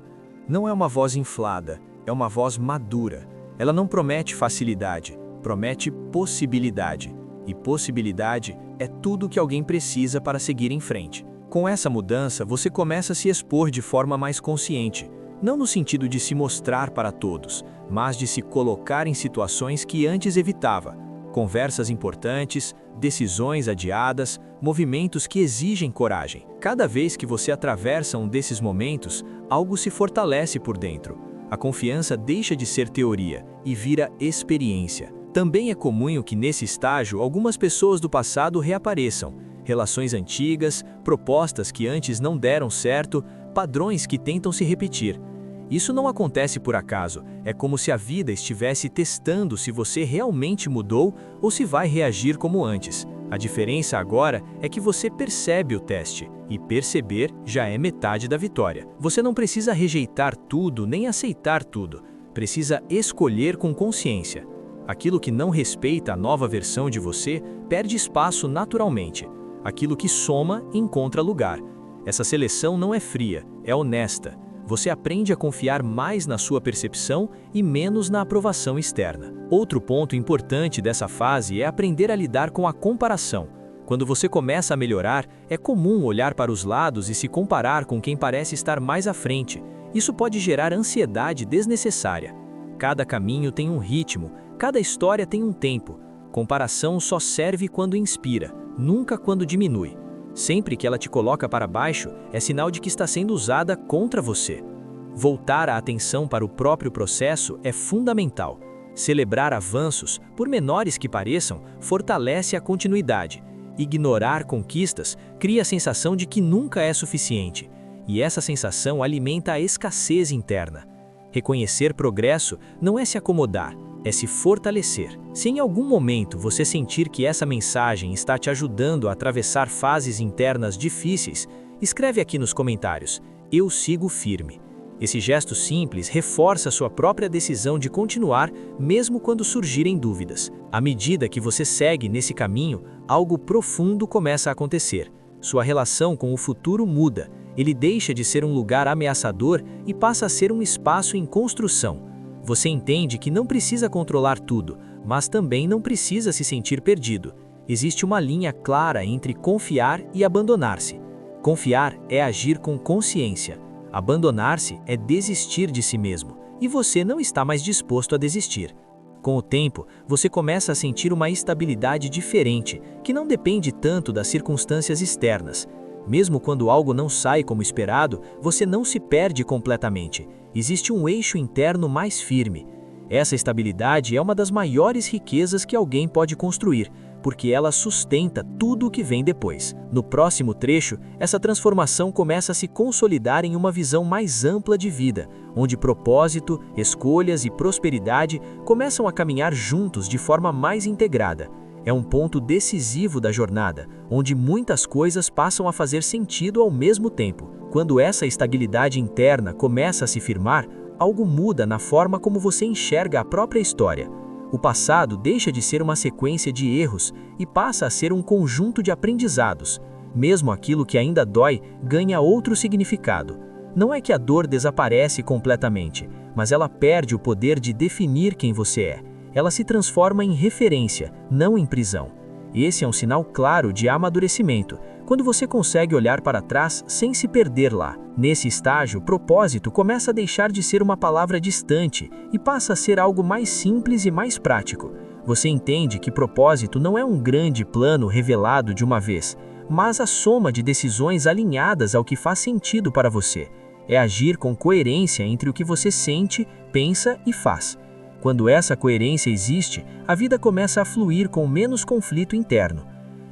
Não é uma voz inflada, é uma voz madura. Ela não promete facilidade, promete possibilidade. E possibilidade é tudo que alguém precisa para seguir em frente. Com essa mudança, você começa a se expor de forma mais consciente, não no sentido de se mostrar para todos, mas de se colocar em situações que antes evitava. Conversas importantes, decisões adiadas, movimentos que exigem coragem. Cada vez que você atravessa um desses momentos, algo se fortalece por dentro. A confiança deixa de ser teoria e vira experiência. Também é comum que nesse estágio algumas pessoas do passado reapareçam. Relações antigas, propostas que antes não deram certo, padrões que tentam se repetir. Isso não acontece por acaso, é como se a vida estivesse testando se você realmente mudou ou se vai reagir como antes. A diferença agora é que você percebe o teste, e perceber já é metade da vitória. Você não precisa rejeitar tudo nem aceitar tudo, precisa escolher com consciência. Aquilo que não respeita a nova versão de você perde espaço naturalmente. Aquilo que soma encontra lugar. Essa seleção não é fria, é honesta. Você aprende a confiar mais na sua percepção e menos na aprovação externa. Outro ponto importante dessa fase é aprender a lidar com a comparação. Quando você começa a melhorar, é comum olhar para os lados e se comparar com quem parece estar mais à frente. Isso pode gerar ansiedade desnecessária. Cada caminho tem um ritmo, cada história tem um tempo. Comparação só serve quando inspira, nunca quando diminui. Sempre que ela te coloca para baixo, é sinal de que está sendo usada contra você. Voltar a atenção para o próprio processo é fundamental. Celebrar avanços, por menores que pareçam, fortalece a continuidade. Ignorar conquistas cria a sensação de que nunca é suficiente. E essa sensação alimenta a escassez interna. Reconhecer progresso não é se acomodar, é se fortalecer. Se em algum momento você sentir que essa mensagem está te ajudando a atravessar fases internas difíceis, escreve aqui nos comentários: eu sigo firme. Esse gesto simples reforça sua própria decisão de continuar, mesmo quando surgirem dúvidas. À medida que você segue nesse caminho, algo profundo começa a acontecer. Sua relação com o futuro muda. Ele deixa de ser um lugar ameaçador e passa a ser um espaço em construção. Você entende que não precisa controlar tudo, mas também não precisa se sentir perdido. Existe uma linha clara entre confiar e abandonar-se. Confiar é agir com consciência. Abandonar-se é desistir de si mesmo, e você não está mais disposto a desistir. Com o tempo, você começa a sentir uma estabilidade diferente, que não depende tanto das circunstâncias externas. Mesmo quando algo não sai como esperado, você não se perde completamente. Existe um eixo interno mais firme. Essa estabilidade é uma das maiores riquezas que alguém pode construir, porque ela sustenta tudo o que vem depois. No próximo trecho, essa transformação começa a se consolidar em uma visão mais ampla de vida, onde propósito, escolhas e prosperidade começam a caminhar juntos de forma mais integrada. É um ponto decisivo da jornada, onde muitas coisas passam a fazer sentido ao mesmo tempo. Quando essa estabilidade interna começa a se firmar, algo muda na forma como você enxerga a própria história. O passado deixa de ser uma sequência de erros e passa a ser um conjunto de aprendizados. Mesmo aquilo que ainda dói ganha outro significado. Não é que a dor desaparece completamente, mas ela perde o poder de definir quem você é. Ela se transforma em referência, não em prisão. Esse é um sinal claro de amadurecimento, quando você consegue olhar para trás sem se perder lá. Nesse estágio, propósito começa a deixar de ser uma palavra distante e passa a ser algo mais simples e mais prático. Você entende que propósito não é um grande plano revelado de uma vez, mas a soma de decisões alinhadas ao que faz sentido para você. É agir com coerência entre o que você sente, pensa e faz. Quando essa coerência existe, a vida começa a fluir com menos conflito interno.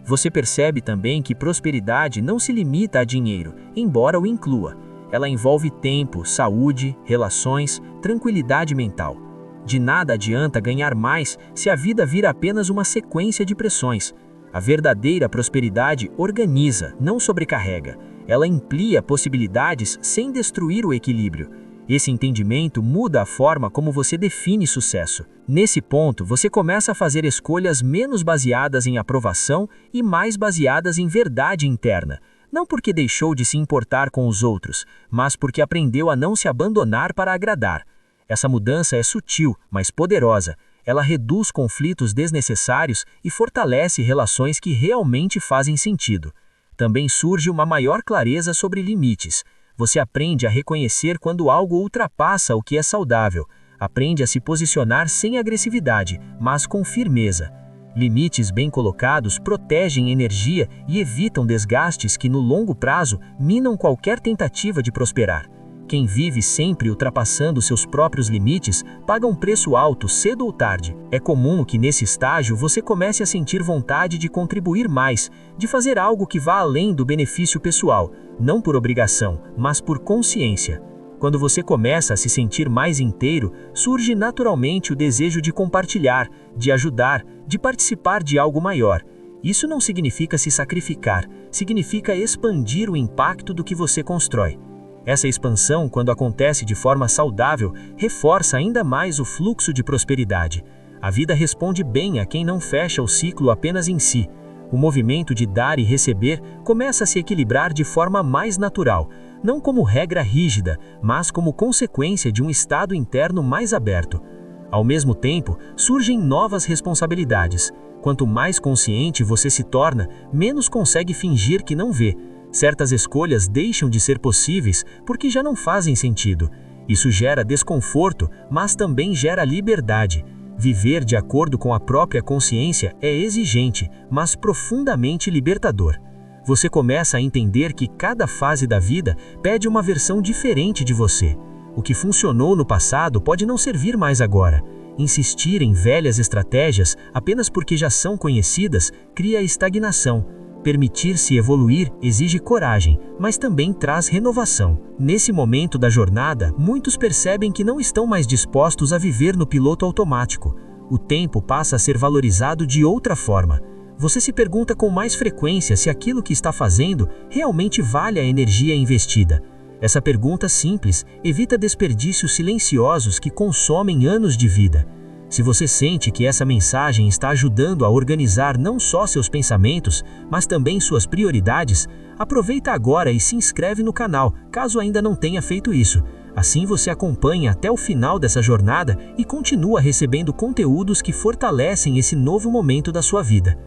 Você percebe também que prosperidade não se limita a dinheiro, embora o inclua. Ela envolve tempo, saúde, relações, tranquilidade mental. De nada adianta ganhar mais se a vida vira apenas uma sequência de pressões. A verdadeira prosperidade organiza, não sobrecarrega. ela amplia possibilidades sem destruir o equilíbrio. Esse entendimento muda a forma como você define sucesso. Nesse ponto, você começa a fazer escolhas menos baseadas em aprovação e mais baseadas em verdade interna. Não porque deixou de se importar com os outros, mas porque aprendeu a não se abandonar para agradar. Essa mudança é sutil, mas poderosa. Ela reduz conflitos desnecessários e fortalece relações que realmente fazem sentido. Também surge uma maior clareza sobre limites. Você aprende a reconhecer quando algo ultrapassa o que é saudável. Aprende a se posicionar sem agressividade, mas com firmeza. Limites bem colocados protegem energia e evitam desgastes que, no longo prazo, minam qualquer tentativa de prosperar. Quem vive sempre ultrapassando seus próprios limites paga um preço alto cedo ou tarde. É comum que nesse estágio você comece a sentir vontade de contribuir mais, de fazer algo que vá além do benefício pessoal, não por obrigação, mas por consciência. Quando você começa a se sentir mais inteiro, surge naturalmente o desejo de compartilhar, de ajudar, de participar de algo maior. Isso não significa se sacrificar, significa expandir o impacto do que você constrói. Essa expansão, quando acontece de forma saudável, reforça ainda mais o fluxo de prosperidade. A vida responde bem a quem não fecha o ciclo apenas em si. O movimento de dar e receber começa a se equilibrar de forma mais natural, não como regra rígida, mas como consequência de um estado interno mais aberto. Ao mesmo tempo, surgem novas responsabilidades. Quanto mais consciente você se torna, menos consegue fingir que não vê. Certas escolhas deixam de ser possíveis porque já não fazem sentido. Isso gera desconforto, mas também gera liberdade. Viver de acordo com a própria consciência é exigente, mas profundamente libertador. Você começa a entender que cada fase da vida pede uma versão diferente de você. O que funcionou no passado pode não servir mais agora. Insistir em velhas estratégias apenas porque já são conhecidas cria estagnação. Permitir-se evoluir exige coragem, mas também traz renovação. Nesse momento da jornada, muitos percebem que não estão mais dispostos a viver no piloto automático. O tempo passa a ser valorizado de outra forma. Você se pergunta com mais frequência se aquilo que está fazendo realmente vale a energia investida. Essa pergunta simples evita desperdícios silenciosos que consomem anos de vida. Se você sente que essa mensagem está ajudando a organizar não só seus pensamentos, mas também suas prioridades, aproveita agora e se inscreve no canal, caso ainda não tenha feito isso. Assim você acompanha até o final dessa jornada e continua recebendo conteúdos que fortalecem esse novo momento da sua vida.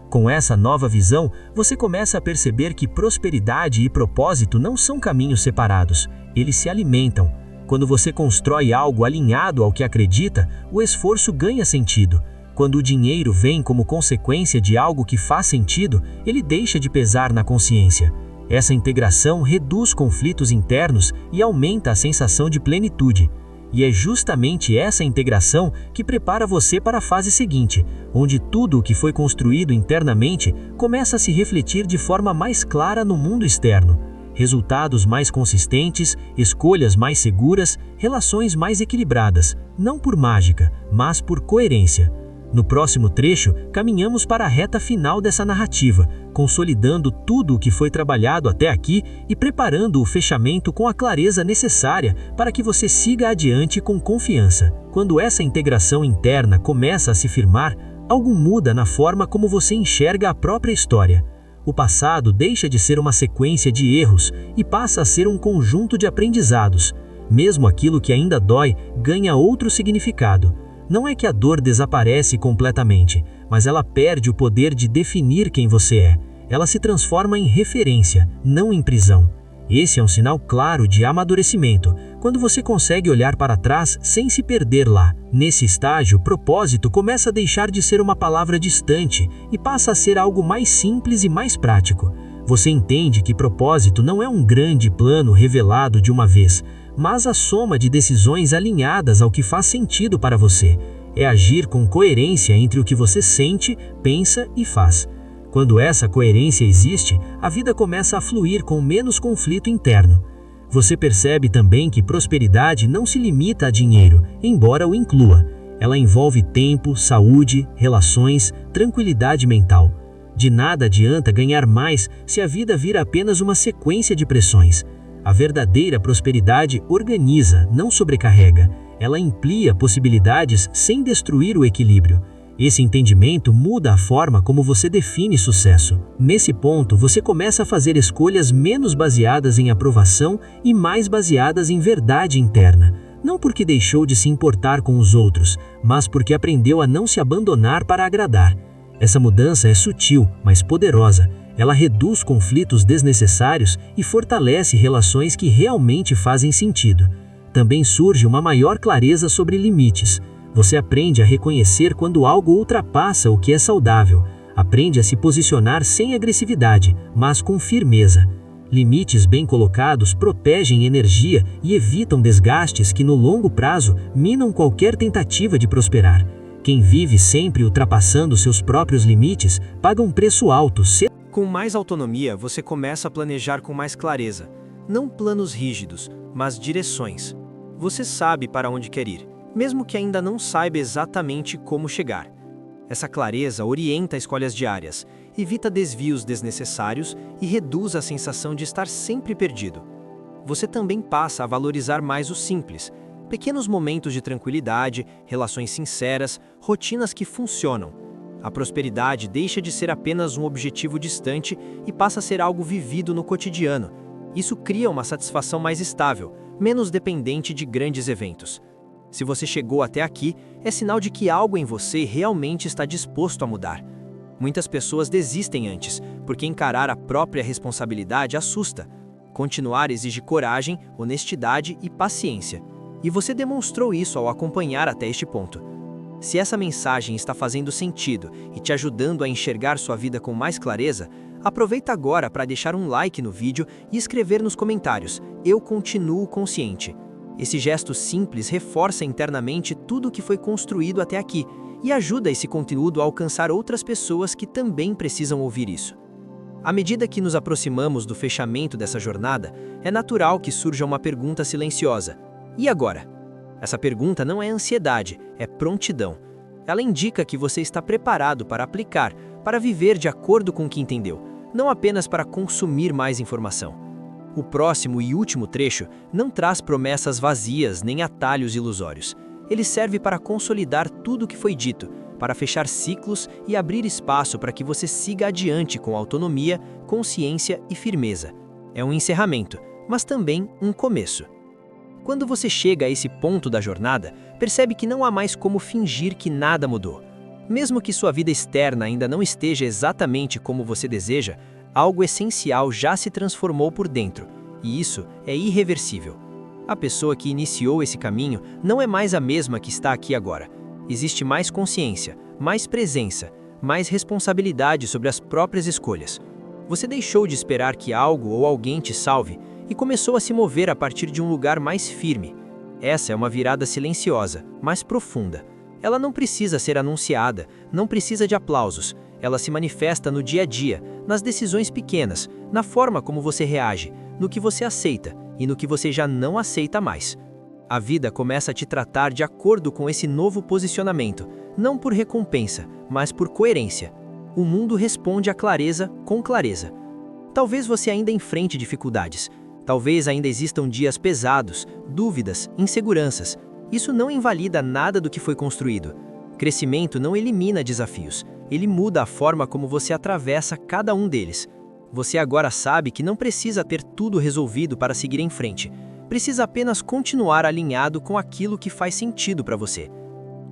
Com essa nova visão, você começa a perceber que prosperidade e propósito não são caminhos separados, eles se alimentam. Quando você constrói algo alinhado ao que acredita, o esforço ganha sentido. Quando o dinheiro vem como consequência de algo que faz sentido, ele deixa de pesar na consciência. Essa integração reduz conflitos internos e aumenta a sensação de plenitude. E é justamente essa integração que prepara você para a fase seguinte, onde tudo o que foi construído internamente começa a se refletir de forma mais clara no mundo externo. Resultados mais consistentes, escolhas mais seguras, relações mais equilibradas, não por mágica, mas por coerência. No próximo trecho, caminhamos para a reta final dessa narrativa, consolidando tudo o que foi trabalhado até aqui e preparando o fechamento com a clareza necessária para que você siga adiante com confiança. Quando essa integração interna começa a se firmar, algo muda na forma como você enxerga a própria história. O passado deixa de ser uma sequência de erros e passa a ser um conjunto de aprendizados. Mesmo aquilo que ainda dói ganha outro significado. Não é que a dor desaparece completamente, mas ela perde o poder de definir quem você é. Ela se transforma em referência, não em prisão. Esse é um sinal claro de amadurecimento, quando você consegue olhar para trás sem se perder lá. Nesse estágio, propósito começa a deixar de ser uma palavra distante e passa a ser algo mais simples e mais prático. Você entende que propósito não é um grande plano revelado de uma vez, mas a soma de decisões alinhadas ao que faz sentido para você. É agir com coerência entre o que você sente, pensa e faz. Quando essa coerência existe, a vida começa a fluir com menos conflito interno. Você percebe também que prosperidade não se limita a dinheiro, embora o inclua. Ela envolve tempo, saúde, relações, tranquilidade mental. De nada adianta ganhar mais se a vida vira apenas uma sequência de pressões. A verdadeira prosperidade organiza, não sobrecarrega. Ela amplia possibilidades sem destruir o equilíbrio. Esse entendimento muda a forma como você define sucesso. Nesse ponto, você começa a fazer escolhas menos baseadas em aprovação e mais baseadas em verdade interna. Não porque deixou de se importar com os outros, mas porque aprendeu a não se abandonar para agradar. Essa mudança é sutil, mas poderosa. Ela reduz conflitos desnecessários e fortalece relações que realmente fazem sentido. Também surge uma maior clareza sobre limites. Você aprende a reconhecer quando algo ultrapassa o que é saudável. Aprende a se posicionar sem agressividade, mas com firmeza. Limites bem colocados protegem energia e evitam desgastes que no longo prazo minam qualquer tentativa de prosperar. Quem vive sempre ultrapassando seus próprios limites paga um preço alto. Com mais autonomia, você começa a planejar com mais clareza. Não planos rígidos, mas direções. Você sabe para onde quer ir, mesmo que ainda não saiba exatamente como chegar. Essa clareza orienta escolhas diárias, evita desvios desnecessários e reduz a sensação de estar sempre perdido. Você também passa a valorizar mais o simples, pequenos momentos de tranquilidade, relações sinceras, rotinas que funcionam. A prosperidade deixa de ser apenas um objetivo distante e passa a ser algo vivido no cotidiano. Isso cria uma satisfação mais estável, menos dependente de grandes eventos. Se você chegou até aqui, é sinal de que algo em você realmente está disposto a mudar. Muitas pessoas desistem antes, porque encarar a própria responsabilidade assusta. Continuar exige coragem, honestidade e paciência. E você demonstrou isso ao acompanhar até este ponto. Se essa mensagem está fazendo sentido e te ajudando a enxergar sua vida com mais clareza, aproveita agora para deixar um like no vídeo e escrever nos comentários: "Eu continuo consciente". Esse gesto simples reforça internamente tudo o que foi construído até aqui e ajuda esse conteúdo a alcançar outras pessoas que também precisam ouvir isso. À medida que nos aproximamos do fechamento dessa jornada, é natural que surja uma pergunta silenciosa: e agora? Essa pergunta não é ansiedade, é prontidão. Ela indica que você está preparado para aplicar, para viver de acordo com o que entendeu, não apenas para consumir mais informação. O próximo e último trecho não traz promessas vazias nem atalhos ilusórios. Ele serve para consolidar tudo o que foi dito, para fechar ciclos e abrir espaço para que você siga adiante com autonomia, consciência e firmeza. É um encerramento, mas também um começo. Quando você chega a esse ponto da jornada, percebe que não há mais como fingir que nada mudou. Mesmo que sua vida externa ainda não esteja exatamente como você deseja, algo essencial já se transformou por dentro, e isso é irreversível. A pessoa que iniciou esse caminho não é mais a mesma que está aqui agora. Existe mais consciência, mais presença, mais responsabilidade sobre as próprias escolhas. Você deixou de esperar que algo ou alguém te salve e começou a se mover a partir de um lugar mais firme. Essa é uma virada silenciosa, mas profunda. Ela não precisa ser anunciada, não precisa de aplausos. Ela se manifesta no dia a dia, nas decisões pequenas, na forma como você reage, no que você aceita e no que você já não aceita mais. A vida começa a te tratar de acordo com esse novo posicionamento, não por recompensa, mas por coerência. O mundo responde à clareza com clareza. Talvez você ainda enfrente dificuldades. Talvez ainda existam dias pesados, dúvidas, inseguranças. Isso não invalida nada do que foi construído. Crescimento não elimina desafios. Ele muda a forma como você atravessa cada um deles. Você agora sabe que não precisa ter tudo resolvido para seguir em frente. Precisa apenas continuar alinhado com aquilo que faz sentido para você.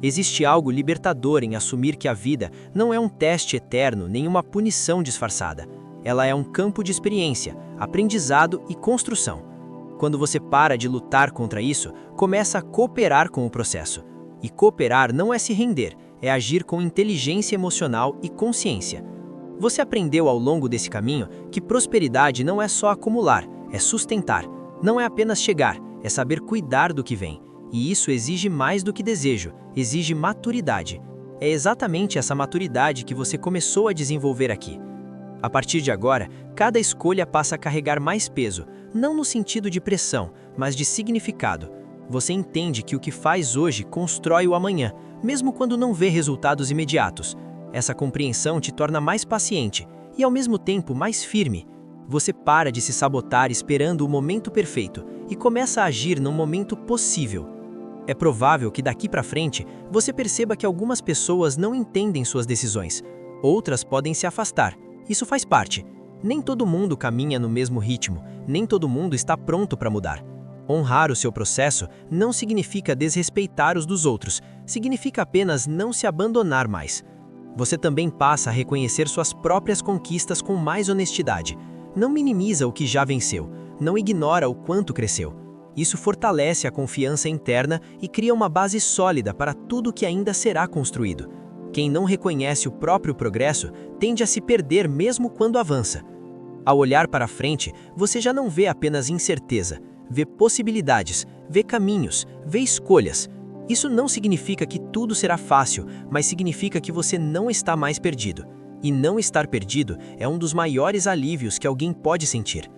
Existe algo libertador em assumir que a vida não é um teste eterno nem uma punição disfarçada. Ela é um campo de experiência, aprendizado e construção. Quando você para de lutar contra isso, começa a cooperar com o processo. E cooperar não é se render, é agir com inteligência emocional e consciência. Você aprendeu ao longo desse caminho que prosperidade não é só acumular, é sustentar. Não é apenas chegar, é saber cuidar do que vem. E isso exige mais do que desejo, exige maturidade. É exatamente essa maturidade que você começou a desenvolver aqui. A partir de agora, cada escolha passa a carregar mais peso, não no sentido de pressão, mas de significado. Você entende que o que faz hoje constrói o amanhã, mesmo quando não vê resultados imediatos. Essa compreensão te torna mais paciente e, ao mesmo tempo, mais firme. Você para de se sabotar esperando o momento perfeito e começa a agir no momento possível. É provável que daqui para frente você perceba que algumas pessoas não entendem suas decisões. Outras podem se afastar. Isso faz parte. Nem todo mundo caminha no mesmo ritmo, nem todo mundo está pronto para mudar. Honrar o seu processo não significa desrespeitar os dos outros, significa apenas não se abandonar mais. Você também passa a reconhecer suas próprias conquistas com mais honestidade. Não minimiza o que já venceu, não ignora o quanto cresceu. Isso fortalece a confiança interna e cria uma base sólida para tudo que ainda será construído. Quem não reconhece o próprio progresso tende a se perder mesmo quando avança. Ao olhar para frente, você já não vê apenas incerteza, vê possibilidades, vê caminhos, vê escolhas. Isso não significa que tudo será fácil, mas significa que você não está mais perdido. E não estar perdido é um dos maiores alívios que alguém pode sentir.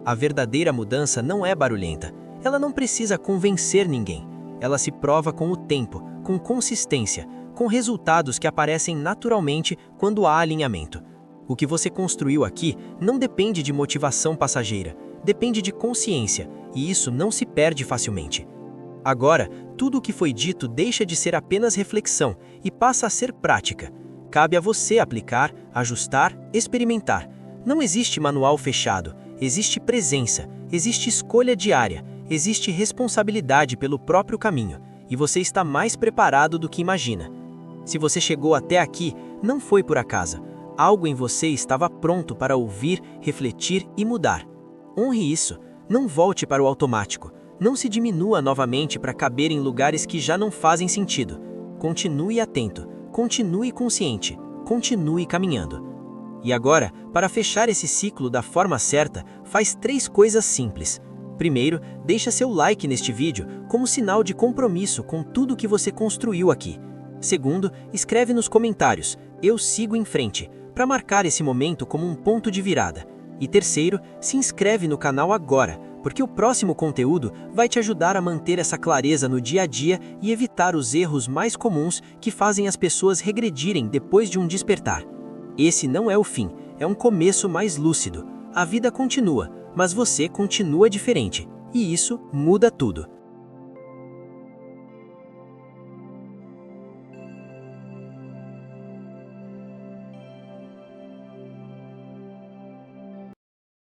A verdadeira mudança não é barulhenta. Ela não precisa convencer ninguém. Ela se prova com o tempo, com consistência, com resultados que aparecem naturalmente quando há alinhamento. O que você construiu aqui não depende de motivação passageira, depende de consciência, e isso não se perde facilmente. Agora, tudo o que foi dito deixa de ser apenas reflexão e passa a ser prática. Cabe a você aplicar, ajustar, experimentar. Não existe manual fechado, existe presença, existe escolha diária, existe responsabilidade pelo próprio caminho, e você está mais preparado do que imagina. Se você chegou até aqui, não foi por acaso. Algo em você estava pronto para ouvir, refletir e mudar. Honre isso. Não volte para o automático. Não se diminua novamente para caber em lugares que já não fazem sentido. Continue atento, continue consciente, continue caminhando. E agora, para fechar esse ciclo da forma certa, faz 3 coisas simples. Primeiro, deixa seu like neste vídeo como sinal de compromisso com tudo que você construiu aqui. Segundo, escreve nos comentários, eu sigo em frente, para marcar esse momento como um ponto de virada. E terceiro, se inscreve no canal agora, porque o próximo conteúdo vai te ajudar a manter essa clareza no dia a dia e evitar os erros mais comuns que fazem as pessoas regredirem depois de um despertar. Esse não é o fim, é um começo mais lúcido. A vida continua, mas você continua diferente, e isso muda tudo.